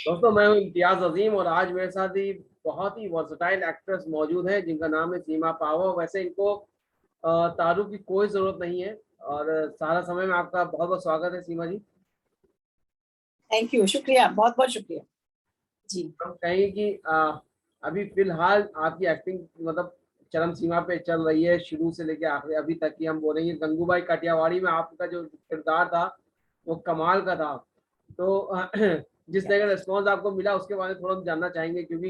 दोस्तों, मैं हूं इम्तियाज अजीम और आज मेरे साथ ही बहुत ही वर्सटाइल एक्ट्रेस मौजूद है जिनका नाम है सीमा पावा। वैसे इनको तारुफ की कोई ज़रूरत नहीं है और सारा समय में आपका बहुत बहुत स्वागत है सीमा जी। थैंक यू, शुक्रिया, बहुत बहुत शुक्रिया जी। हम कहेंगे कि अभी फिलहाल आपकी एक्टिंग मतलब चरम सीमा पे चल रही है, शुरू से लेके आखिर अभी तक की। हम बोलेंगे गंगूबाई काठियावाड़ी में आपका जो किरदार था वो कमाल का था। तो जिस तरह का रिस्पॉन्स आपको मिला उसके बारे में थोड़ा हम जानना चाहेंगे, क्योंकि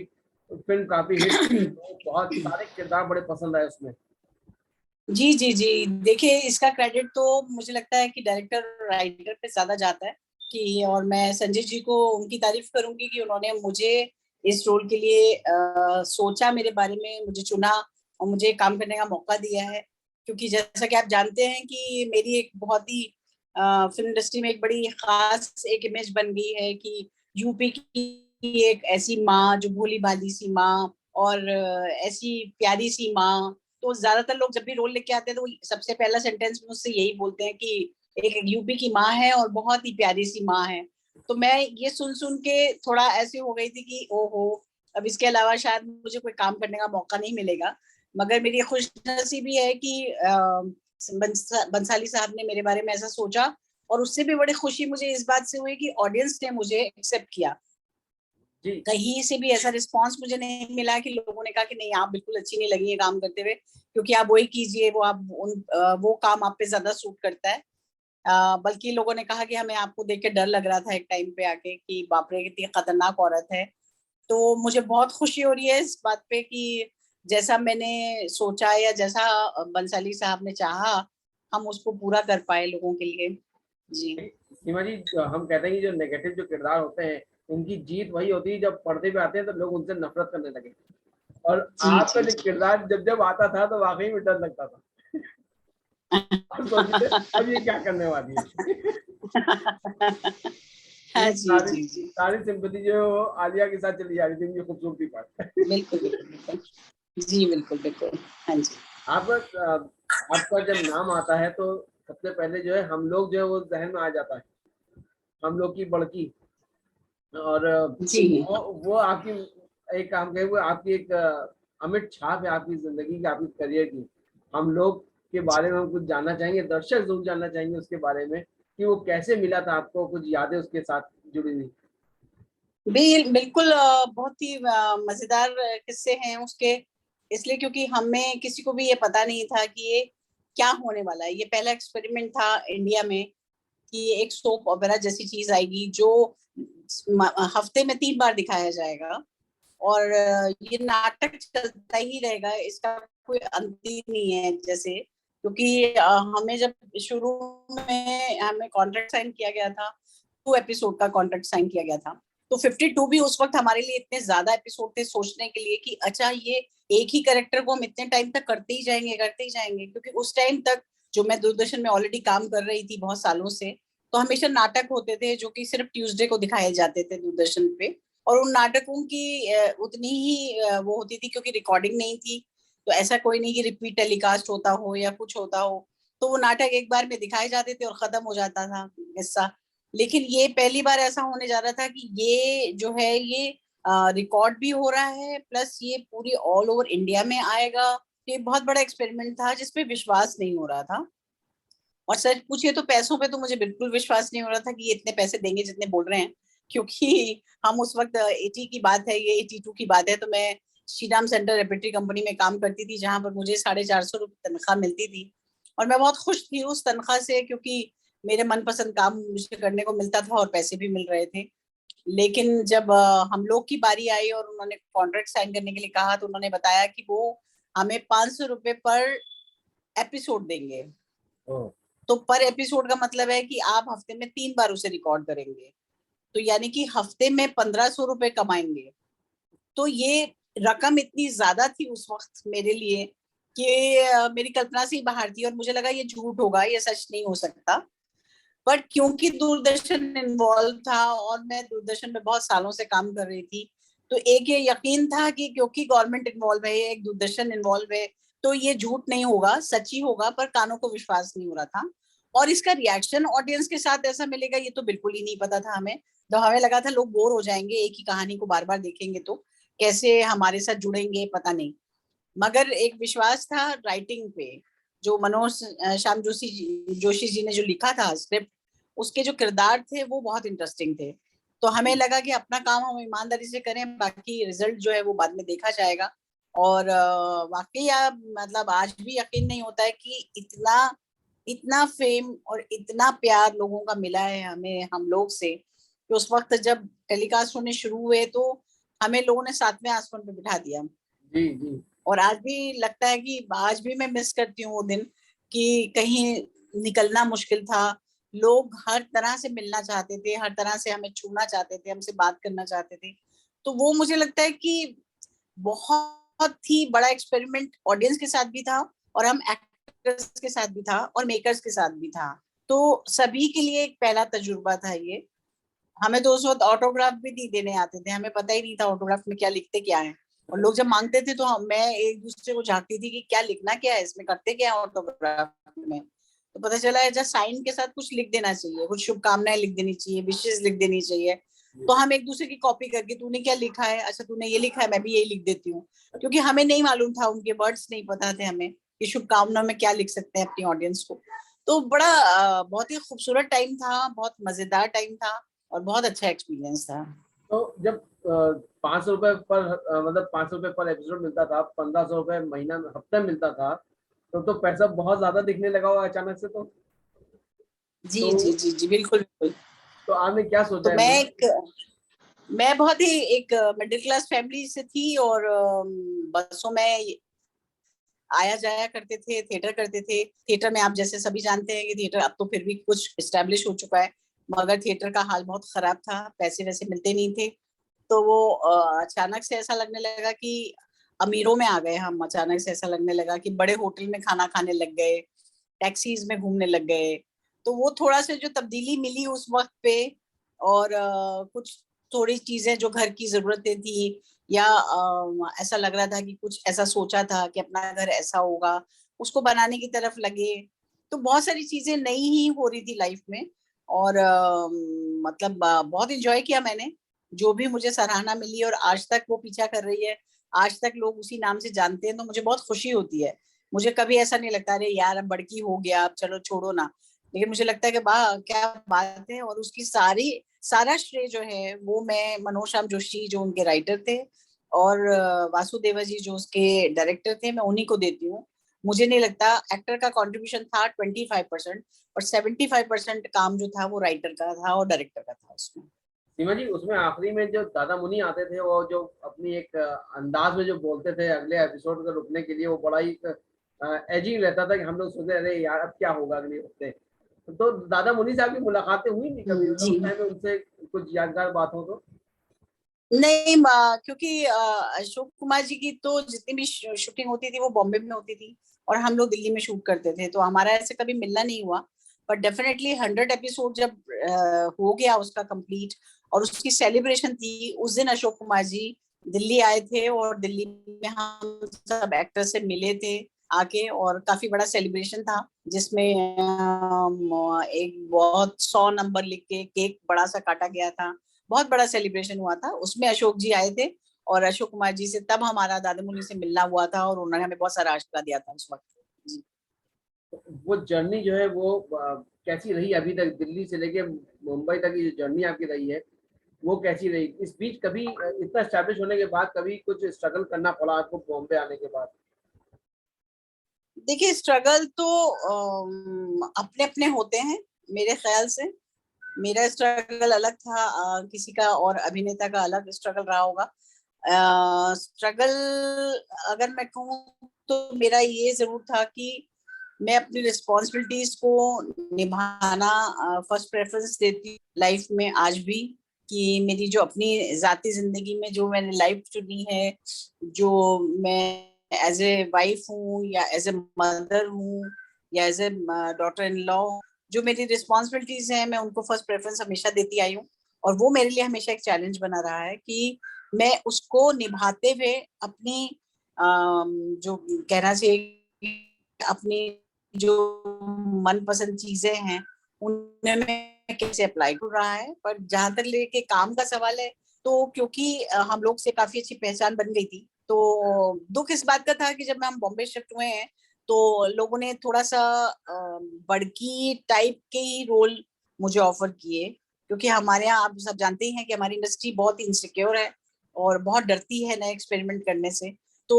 फिल्म काफी हिट, तो बहुत सारे किरदार बड़े पसंद आए उसमें। जी जी जी, देखिए, इसका क्रेडिट तो मुझे लगता है कि डायरेक्टर राइटर पे ज्यादा जाता है। कि और मैं संजय जी को उनकी तारीफ करूंगी कि उन्होंने मुझे इस रोल के लिए सोचा, मेरे बारे में मुझे चुना और मुझे काम करने का मौका दिया है। क्योंकि जैसा कि आप जानते हैं कि मेरी एक बहुत ही फिल्म इंडस्ट्री में एक बड़ी खास एक इमेज बन गई है कि यूपी की एक ऐसी माँ जो भोली भाली सी माँ और ऐसी प्यारी सी माँ। तो ज्यादातर लोग जब भी रोल लेके आते हैं तो सबसे पहला सेंटेंस मुझसे यही बोलते हैं कि एक यूपी की माँ है और बहुत ही प्यारी सी माँ है। तो मैं ये सुन सुन के थोड़ा ऐसी हो गई थी कि ओहो, अब इसके अलावा शायद मुझे कोई काम करने का मौका नहीं मिलेगा। मगर मेरी खुशनसीबी है कि बंसाली साहब ने मेरे बारे में ऐसा सोचा। और उससे भी बड़ी खुशी मुझे इस बात से हुई कि ऑडियंस ने मुझे एक्सेप्ट किया। जी। कहीं से भी ऐसा रिस्पांस मुझे नहीं मिला कि लोगों ने कहा कि नहीं, आप बिल्कुल अच्छी नहीं लगी है काम करते हुए, क्योंकि आप वही कीजिए, वो आप वो काम आप पे ज्यादा सूट करता है। बल्कि लोगों ने कहा कि हमें आपको देख के डर लग रहा था एक टाइम पे आके कि बाप रे, कितनी खतरनाक औरत है। तो मुझे बहुत खुशी हो रही है इस बात पे कि जैसा मैंने सोचा या जैसा बंसाली साहब ने चाहा, हम उसको पूरा कर पाए लोगों के लिए। जी सीमा जी, हम कहते हैं कि जो नेगेटिव जो किरदार होते हैं उनकी जीत वही होती है जब पर्दे पे आते हैं तो लोग उनसे नफरत करने लगे। और जी आपका जी जो किरदार जब जब आता था तो वाकई में डर लगता था। और सोचते थे अब ये क्या करने वाली है। हाँ क्योंकि जी सारी जी जी, सारी सिंपैथी जो है वो आलिया के साथ चली जा रही थी उनकी खूबसूरती पर। बिल्कुल बिल्कुल बिल्कुल। जी बिल्कुल बिल्कुल। हाँ जी आपका आपका जब नाम आता है तो सबसे पहले जो है हम लोग जो है वो जहन में आ जाता है, हम लोग की बड़की। और जी। वो आपकी एक काम कहे, वो आपकी एक अमिट छाप है आपकी जिंदगी की, आपकी करियर की। हम लोग के बारे में हम कुछ जानना चाहेंगे, दर्शक जरूर जानना चाहेंगे उसके बारे में कि वो कैसे मिला था आपको, कुछ यादें उसके साथ जुड़ी हुई। बिल्कुल, बहुत ही मजेदार किस्से हैं उसके। इसलिए क्योंकि हमें किसी को भी ये पता नहीं था कि ये क्या होने वाला है। ये पहला एक्सपेरिमेंट था इंडिया में कि ये एक सोप ओपेरा जैसी चीज आएगी जो हफ्ते में 3 बार दिखाया जाएगा। और ये नाटक चलता ही रहेगा, इसका कोई अंत ही नहीं है। जैसे क्योंकि हमें जब शुरू में हमें कॉन्ट्रैक्ट साइन किया गया था, 2 एपिसोड का कॉन्ट्रैक्ट साइन किया गया था। तो 52 भी उस वक्त हमारे लिए इतने ज्यादा एपिसोड थे सोचने के लिए कि अच्छा, ये एक ही कैरेक्टर को हम इतने टाइम तक करते ही जाएंगे। क्योंकि उस टाइम तक जो मैं दूरदर्शन में ऑलरेडी काम कर रही थी बहुत सालों से, तो हमेशा नाटक होते थे जो कि सिर्फ ट्यूसडे को दिखाए जाते थे दूरदर्शन पे। और उन नाटकों की उतनी ही वो होती थी क्योंकि रिकॉर्डिंग नहीं थी। तो ऐसा कोई नहीं कि रिपीट टेलीकास्ट होता हो या कुछ होता हो। तो वो नाटक एक बार में दिखाए जाते थे और खत्म हो जाता था हिस्सा। लेकिन ये पहली बार ऐसा होने जा रहा था कि ये जो है ये रिकॉर्ड भी हो रहा है, प्लस ये पूरी ऑल ओवर इंडिया में आएगा। तो ये बहुत बड़ा एक्सपेरिमेंट था जिसपे विश्वास नहीं हो रहा था। और सच पूछिए तो पैसों पे तो मुझे बिल्कुल विश्वास नहीं हो रहा था कि ये इतने पैसे देंगे जितने बोल रहे हैं। क्योंकि हम उस वक्त 80 की बात है, ये 82 की बात है, तो मैं Shri Ram centre repertory company में काम करती थी जहां पर मुझे 450 रुपये तनख्वाह मिलती थी। और मैं बहुत खुश थी उस तनख्वाह से, क्योंकि मेरे मनपसंद काम मुझे करने को मिलता था और पैसे भी मिल रहे थे। लेकिन जब हम लोग की बारी आई और उन्होंने कॉन्ट्रैक्ट साइन करने के लिए कहा, तो उन्होंने बताया कि वो हमें 500 रुपये पर एपिसोड देंगे। ओ। तो पर एपिसोड का मतलब है कि आप हफ्ते में 3 बार उसे रिकॉर्ड करेंगे, तो यानी कि हफ्ते में 1500 रुपये कमाएंगे। तो ये रकम इतनी ज्यादा थी उस वक्त मेरे लिए कि मेरी कल्पना से ही बाहर थी। और मुझे लगा ये झूठ होगा, ये सच नहीं हो सकता। बट क्योंकि दूरदर्शन इन्वॉल्व था और मैं दूरदर्शन में बहुत सालों से काम कर रही थी, तो एक ये यकीन था कि क्योंकि गवर्नमेंट इन्वॉल्व है, एक दूरदर्शन इन्वॉल्व है, तो ये झूठ नहीं होगा, सच ही होगा। पर कानों को विश्वास नहीं हो रहा था। और इसका रिएक्शन ऑडियंस के साथ ऐसा मिलेगा ये तो बिल्कुल ही नहीं पता था हमें। तो हमें लगा था लोग बोर हो जाएंगे, एक ही कहानी को बार बार देखेंगे तो कैसे हमारे साथ जुड़ेंगे पता नहीं। मगर एक विश्वास था राइटिंग पे, जो मनोज श्याम जोशी जी ने जो लिखा था स्क्रिप्ट, उसके जो किरदार थे वो बहुत इंटरेस्टिंग थे। तो हमें लगा कि अपना काम हम ईमानदारी से करें, बाकी रिजल्ट जो है वो बाद में देखा जाएगा। और वाकई मतलब आज भी यकीन नहीं होता है कि इतना इतना फेम और इतना प्यार लोगों का मिला है हमें, हम लोग से, कि उस वक्त जब टेलीकास्ट होने शुरू हुए तो हमें लोगों ने सातवें आसमान पे बिठा दिया। जी जी। और आज भी लगता है कि आज भी मैं मिस करती हूँ वो दिन, कि कहीं निकलना मुश्किल था। लोग हर तरह से मिलना चाहते थे, हर तरह से हमें छूना चाहते थे, हमसे बात करना चाहते थे। तो वो मुझे लगता है कि बहुत ही बड़ा एक्सपेरिमेंट ऑडियंस के साथ भी था, और हम एक्टर्स के साथ भी था, और मेकर्स के साथ भी था। तो सभी के लिए एक पहला तजुर्बा था ये। हमें तो उस वक्त ऑटोग्राफ भी नहीं देने आते थे, हमें पता ही नहीं था ऑटोग्राफ में क्या लिखते क्या है। और लोग जब मांगते थे तो मैं एक दूसरे को झांकती थी कि क्या लिखना क्या है इसमें, करते क्या है ऑटोग्राफ में। तो पता चला है जस्ट साइन के साथ कुछ लिख देना चाहिए, कुछ शुभकामनाएं लिख देनी चाहिए, विशेष लिख देनी चाहिए। तो हम एक दूसरे की कॉपी करके, तूने क्या लिखा है, अच्छा तूने ये लिखा है, मैं भी यही लिख देती हूँ। क्योंकि हमें नहीं मालूम था, उनके वर्ड्स नहीं पता थे हमें कि शुभकामनाओं में क्या लिख सकते हैं अपनी ऑडियंस को। तो बड़ा बहुत ही खूबसूरत टाइम था, बहुत मजेदार टाइम था, और बहुत अच्छा एक्सपीरियंस था। तो जब 500 रुपए पर मतलब 500 रुपए पर एपिसोड मिलता था, 1500 रुपए महीना में हफ्ते में मिलता था, तो पैसा बहुत ज्यादा दिखने लगा हुआ अचानक से। जी तो जी जी जी, बिल्कुल बिल्कुल। तो आपने क्या सोचा तो है मतलब? मैं बहुत ही एक मिडिल क्लास फैमिली से थी, और बसों में आया जाया करते थे, थिएटर करते थे। थिएटर में आप जैसे सभी जानते हैं कि थिएटर अब तो फिर भी कुछ स्टैब्लिश हो चुका है, मगर थिएटर का हाल बहुत खराब था, पैसे वैसे मिलते नहीं थे। तो वो अचानक से ऐसा लगने लगा कि अमीरों में आ गए हम। अचानक से ऐसा लगने लगा कि बड़े होटल में खाना खाने लग गए, टैक्सीज में घूमने लग गए। तो वो थोड़ा सा जो तब्दीली मिली उस वक्त पे, और कुछ थोड़ी चीजें जो घर की जरूरतें थी, या ऐसा लग रहा था कि कुछ ऐसा सोचा था कि अपना घर ऐसा होगा, उसको बनाने की तरफ लगे। तो बहुत सारी चीजें नई ही हो रही थी लाइफ में। और मतलब बहुत एंजॉय किया मैंने, जो भी मुझे सराहना मिली, और आज तक वो पीछा कर रही है। आज तक लोग उसी नाम से जानते हैं, तो मुझे बहुत खुशी होती है। मुझे कभी ऐसा नहीं लगता अरे यार अब बड़की हो गया, अब चलो छोड़ो ना। लेकिन मुझे लगता है कि वाह क्या बात है। और उसकी सारा श्रेय जो है वो मैं मनोज श्याम जोशी जो उनके राइटर थे, और वासुदेवा जी जो उसके डायरेक्टर थे, मैं उन्हीं को देती हूँ। मुझे नहीं लगता, एक्टर का कंट्रीब्यूशन था 25%, और 75% काम जो था वो राइटर का था और डायरेक्टर का था उसमें। सीमा जी, उसमें आखिरी में जो दादा मुनि आते थे, वो जो अपनी एक अंदाज में जो बोलते थे अगले एपिसोड को रुकने के लिए, वो बड़ा ही एजिंग रहता था कि हम लोग सोचते अरे यार अब क्या होगा अगले हफ्ते। तो दादा मुनि से आपकी मुलाकातें हुई नहीं कभी, मतलब जी उस टाइम में उनसे कुछ यादगार बात हो तो? नहीं, क्योंकि अशोक कुमार जी की तो जितनी भी शूटिंग होती थी वो बॉम्बे में होती थी, और हम लोग दिल्ली में शूट करते थे, तो हमारा ऐसे कभी मिलना नहीं हुआ। पर डेफिनेटली 100 एपिसोड जब हो गया उसका कंप्लीट, और उसकी सेलिब्रेशन थी, उस दिन अशोक कुमार जी दिल्ली आए थे, और दिल्ली में हम सब एक्टर से मिले थे आके, और काफी बड़ा सेलिब्रेशन था, जिसमें एक बहुत 100 नंबर लिख के केक बड़ा सा काटा गया था। बहुत बड़ा सेलिब्रेशन हुआ था, उसमें अशोक जी आए थे, और अशोक कुमार जी से तब हमारा दादा मुनि से मिलना हुआ था, और उन्होंने हमें बहुत सारा आशीर्वाद दिया था उस वक्त। जी। वो जर्नी जो है वो कैसी रही अभी तक, दिल्ली से लेके मुंबई तक की जो जर्नी आपकी रही है, वो कैसी रही? इस बीच कभी इतना एस्टैब्लिश होने के बाद कभी कुछ स्ट्रगल करना पड़ा आपको बॉम्बे आने के बाद? देखिए स्ट्रगल तो अपने अपने होते हैं मेरे ख्याल से। मेरा स्ट्रगल अलग था, किसी का और अभिनेता का अलग स्ट्रगल रहा होगा। स्ट्रगल अगर मैं कहूँ तो मेरा ये जरूर था कि मैं अपनी रिस्पॉन्सिबिलिटीज को निभाना फर्स्ट प्रेफरेंस देती लाइफ में आज भी। कि मेरी जो अपनी जाती जिंदगी में जो मैंने लाइफ चुनी है, जो मैं एज ए वाइफ हूँ, या एज ए मदर हूँ, या as a daughter in law, जो मेरी रिस्पॉन्सिबिलिटीज हैं मैं उनको फर्स्ट प्रेफरेंस हमेशा देती आई हूँ। और वो मेरे लिए हमेशा एक चैलेंज बना रहा है कि मैं उसको निभाते हुए अपनी जो कहना चाहिए अपनी जो मनपसंद चीजें हैं उनमें कैसे अप्लाई कर रहा है। पर जहां तक लेके काम का सवाल है, तो क्योंकि हम लोग से काफी अच्छी पहचान बन गई थी, तो दुख इस बात का था कि जब हम बॉम्बे शिफ्ट हुए हैं तो लोगों ने थोड़ा सा बड़की टाइप के ही रोल मुझे ऑफर किए, क्योंकि हमारे यहाँ आप सब जानते ही हैं कि हमारी इंडस्ट्री बहुत इनसिक्योर है और बहुत डरती है नए एक्सपेरिमेंट करने से। तो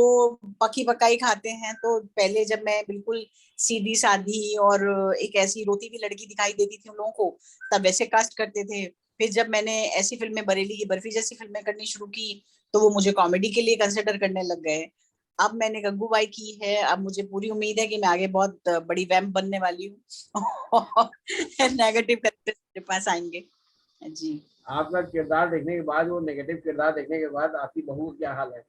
पकी पकाई खाते हैं। तो पहले जब मैं बिल्कुल सीधी सादी और एक ऐसी रोती हुई लड़की दिखाई देती थी उन लोगों को, तब वैसे कास्ट करते थे। फिर जब मैंने ऐसी फिल्में, बरेली की बर्फी जैसी फिल्में करनी शुरू की, तो वो मुझे कॉमेडी के लिए कंसिडर करने लग गए। अब मैंने गंगूबाई की है, अब मुझे पूरी उम्मीद है कि मैं आगे बहुत बड़ी वैम्प बनने वाली हूँ। नेगेटिव कैरेक्टर मेरे पास आएंगे जी। आपका किरदार देखने के बाद, वो नेगेटिव किरदार देखने के बाद आपकी बहू का क्या हाल है?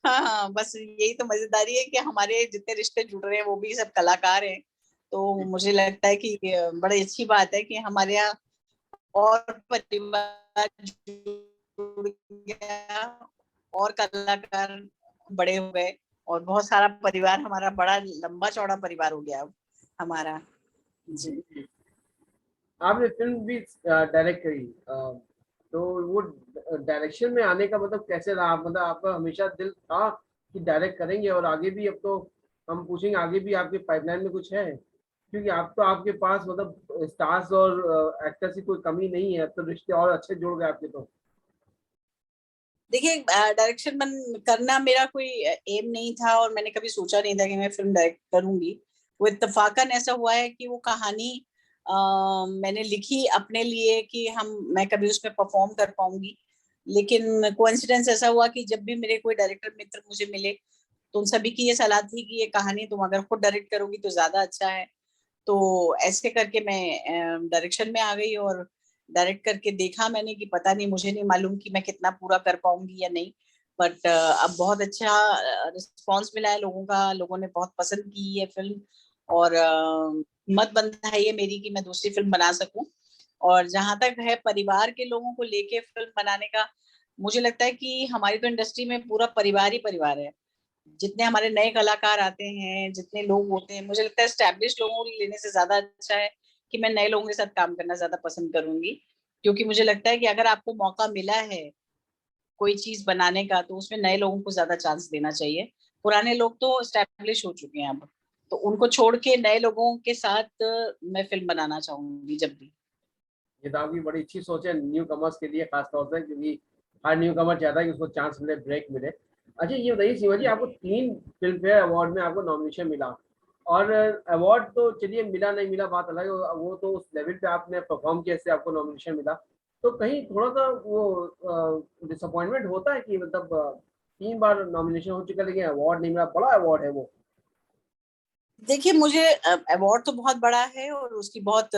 हाँ, बस यही तो मजेदारी है कि हमारे जितने रिश्ते जुड़ रहे हैं वो भी सब कलाकार हैं। तो मुझे लगता है कि बड़ी अच्छी बात है कि हमारे यहाँ और परिवार जुड़ गया और कलाकार बड़े हो गए, और बहुत सारा परिवार, हमारा बड़ा लंबा चौड़ा परिवार हो गया अब हमारा जी। जी। आपने फिल्म भी डायरेक्ट करी, तो वो डायरेक्शन में आने का मतलब कैसे रहा? मतलब आपका हमेशा दिल था कि डायरेक्ट करेंगे, और आगे भी, अब तो हम पूछेंगे आगे भी आपके पाइपलाइन में कुछ है? क्योंकि आप तो, आपके पास मतलब स्टार्स और एक्टर्स की कोई कमी नहीं है, अब तो रिश्ते और अच्छे जुड़ गए आपके तो। देखिए, डायरेक्शन बन करना मेरा कोई एम नहीं था, और मैंने कभी सोचा नहीं था कि मैं फिल्म डायरेक्ट करूंगी। वो इत्तेफाकन ऐसा हुआ है कि वो कहानी मैंने लिखी अपने लिए कि मैं कभी उसमें परफॉर्म कर पाऊंगी। लेकिन कोइंसिडेंस ऐसा हुआ कि जब भी मेरे कोई डायरेक्टर मित्र मुझे मिले, तो उन सभी की ये सलाह थी कि ये कहानी तुम अगर खुद डायरेक्ट करोगी तो ज्यादा अच्छा है। तो ऐसे करके मैं डायरेक्शन में आ गई, और डायरेक्ट करके देखा मैंने कि पता नहीं, मुझे नहीं मालूम कि मैं कितना पूरा कर पाऊंगी या नहीं। बट अब बहुत अच्छा रिस्पांस मिला है लोगों का, लोगों ने बहुत पसंद की ये फिल्म। और हिम्मत बनता है ये मेरी कि मैं दूसरी फिल्म बना सकूं। और जहां तक है परिवार के लोगों को लेके फिल्म बनाने का, मुझे लगता है कि हमारी तो इंडस्ट्री में पूरा परिवार ही परिवार है। जितने हमारे नए कलाकार आते हैं, जितने लोग होते हैं, मुझे लगता है एस्टैब्लिश लोगों को लेने से ज्यादा अच्छा है कि मैं नए लोगों के साथ काम करना ज्यादा पसंद करूंगी। क्योंकि मुझे लगता है कि अगर आपको मौका मिला है कोई चीज बनाने का, तो उसमें नए लोगों को ज्यादा चांस देना चाहिए। पुराने लोग तो एस्टैब्लिश हो चुके हैं अब, तो उनको छोड़ के नए लोगों के साथ मैं फिल्म बनाना चाहूंगी जब भी। ये तो आपकी बड़ी अच्छी सोच है न्यू कमर्स के लिए, खास तौर से, क्योंकि हर न्यू कमर चाहता है कि उसको चांस मिले, ब्रेक मिले। अच्छा, ये बताइए सीमा जी, आपको 3 फिल्म फेयर अवार्ड में आपको नॉमिनेशन मिला, और अवार्ड तो चलिए मिला नहीं मिला बात अलग है, वो तो उस लेवल पे आपने परफॉर्म किया इससे आपको नॉमिनेशन मिला। तो कहीं थोड़ा सा वो डिसअपॉइंटमेंट होता है कि मतलब 3 बार नॉमिनेशन हो चुका लेकिन अवार्ड नहीं मिला, बड़ा अवार्ड है वो। देखिए, मुझे अवार्ड तो बहुत बड़ा है, और उसकी बहुत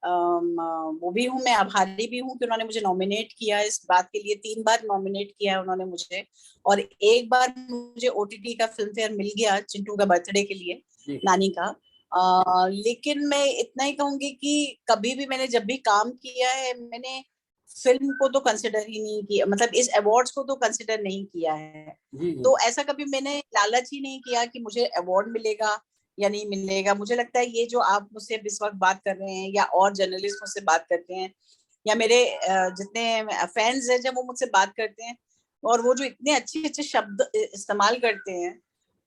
वो भी हूँ, मैं आभारी भी हूँ कि उन्होंने मुझे नॉमिनेट किया इस बात के लिए। 3 बार नॉमिनेट किया है उन्होंने मुझे, और एक बार मुझे ओटीटी का फिल्म फेयर मिल गया चिंटू का बर्थडे के लिए, जी। नानी का। लेकिन मैं इतना ही कहूंगी कि कभी भी मैंने जब भी काम किया है, मैंने फिल्म को तो कंसिडर ही नहीं किया, मतलब इस अवार्ड्स को तो कंसिडर नहीं किया है। जी। जी। तो ऐसा कभी मैंने लालच ही नहीं किया कि मुझे अवार्ड मिलेगा या नहीं मिलेगा। मुझे लगता है ये जो आप मुझसे इस वक्त बात कर रहे हैं, या और जर्नलिस्ट मुझसे बात करते हैं, या मेरे जितने फैंस हैं, जब वो मुझसे बात करते हैं और वो जो इतने अच्छे अच्छे शब्द इस्तेमाल करते हैं,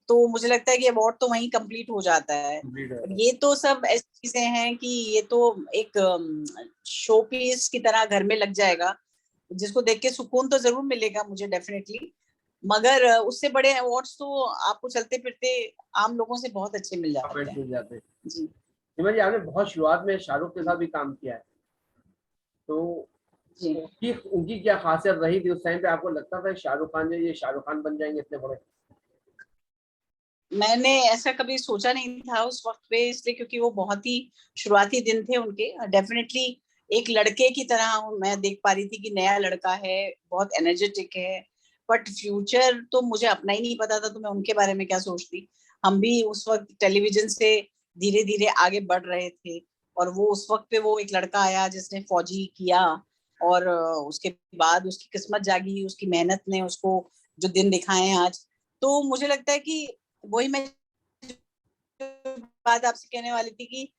तो मुझे लगता है कि अवार्ड तो वहीं कंप्लीट हो जाता है। कंप्लीट और है। ये तो सब ऐसी चीजें हैं कि ये तो एक शो पीस की तरह घर में लग जाएगा, जिसको देख के सुकून तो जरूर मिलेगा मुझे डेफिनेटली। मगर उससे बड़े अवार्ड्स तो आपको चलते फिरते आम लोगों से बहुत अच्छे मिल जाते कमेंट्स हैं मिल जाते हैं। जी। सीमा जी, आपने बहुत शुरुआत में शाहरुख के साथ भी काम किया है, तो जी, उनकी उनकी क्या खासियत रही थी? उस टाइम पे आपको लगता था शाहरुख खान जो ये शाहरुख खान बन जाएंगे इतने बड़े? मैंने ऐसा कभी सोचा नहीं था उस वक्त पे, इसलिए क्योंकि वो बहुत ही शुरुआती दिन थे उनके। डेफिनेटली एक लड़के की तरह मैं देख पा रही थी कि नया लड़का है, बहुत एनर्जेटिक है। बट फ्यूचर तो मुझे अपना ही नहीं पता था, तो मैं उनके बारे में क्या सोचती। हम भी उस वक्त टेलीविजन से धीरे धीरे आगे बढ़ रहे थे, और वो उस वक्त पे वो एक लड़का आया जिसने फौजी किया, और उसके बाद उसकी किस्मत जागी, उसकी मेहनत ने उसको जो दिन दिखाए हैं आज। तो मुझे लगता है कि वही मैं बात आपसे कहने वाली थी कि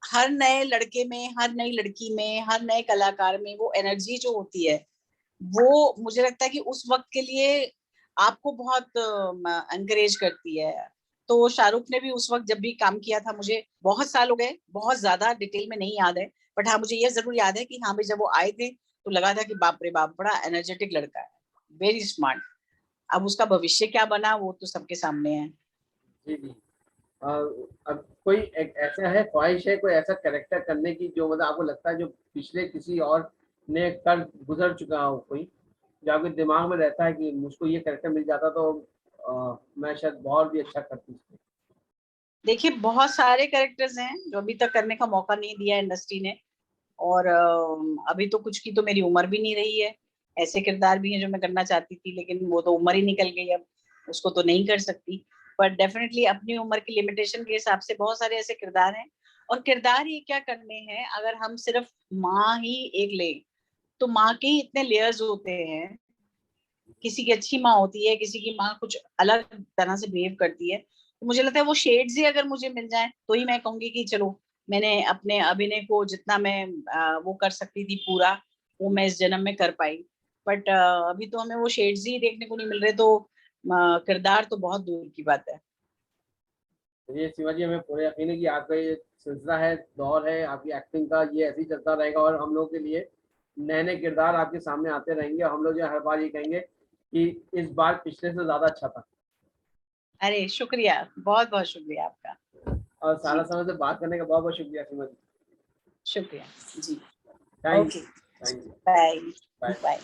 हर नए लड़के में, हर नई लड़की में, हर नए कलाकार में वो एनर्जी जो होती है, वो मुझे लगता है कि उस वक्त के लिए आपको बहुत एनकरेज करती है। तो शाहरुख ने भी उस वक्त जब भी काम किया था, मुझे बहुत साल हो गए, बहुत ज्यादा डिटेल में नहीं याद है, बट हाँ मुझे ये जरूर याद है कि हाँ भाई जब वो आए थे तो लगा था कि बाप रे बाप, बड़ा एनर्जेटिक लड़का है, वेरी स्मार्ट। अब उसका भविष्य क्या बना वो तो सबके सामने है। जी जी। अ, अब कोई एक ऐसा है, ख्वाहिश है कोई ऐसा कैरेक्टर करने की जो मतलब आपको लगता है जो पिछले किसी और ने कर गुजर चुका हो, कोई जो आपके दिमाग में रहता है कि मुझको ये कैरेक्टर मिल जाता तो मैं शायद बहुत भी अच्छा करती इसको। देखिए बहुत सारे कैरेक्टर्स हैं जो अभी तक करने का मौका नहीं दिया इंडस्ट्री ने, और अभी तो कुछ की तो मेरी उम्र भी नहीं रही है। ऐसे किरदार भी हैं जो मैं करना चाहती थी, लेकिन वो तो उम्र ही निकल गई, अब उसको तो नहीं कर सकती। पर डेफिनेटली अपनी उम्र की लिमिटेशन के हिसाब से बहुत सारे ऐसे किरदार हैं। और किरदार ये क्या करने हैं, अगर हम सिर्फ माँ ही एक ले, तो माँ के ही इतने लेयर्स होते हैं। किसी की अच्छी माँ होती है, किसी की माँ कुछ अलग तरह से बिहेव करती है। तो मुझे लगता है वो शेड्स ही अगर मुझे मिल जाए तो ही मैं कहूंगी कि चलो, मैंने अपने अभिनय को जितना मैं वो कर सकती थी पूरा, वो मैं इस जन्म में कर पाई। बट अभी तो हमें वो शेड्स ही देखने को नहीं मिल रहे, तो किरदार तो बहुत दूर की बात है। ये शिवाजी, हमें पूरे यकीन है कि आपका ये सिलसिला है, दौर है आपकी एक्टिंग का, ये ऐसे ही चलता रहेगा और हम लोग के लिए नए नए किरदार आपके सामने आते रहेंगे और हम लोग जो है हर बार ये कहेंगे कि इस बार पिछले से ज्यादा अच्छा था। अरे शुक्रिया, बहुत बहुत शुक्रिया आपका। और सारा जी, समय से बात करने का बहुत बहुत शुक्रिया सीमा जी। शुक्रिया। जी, thank okay, you. Thank you. Bye. Bye. Bye.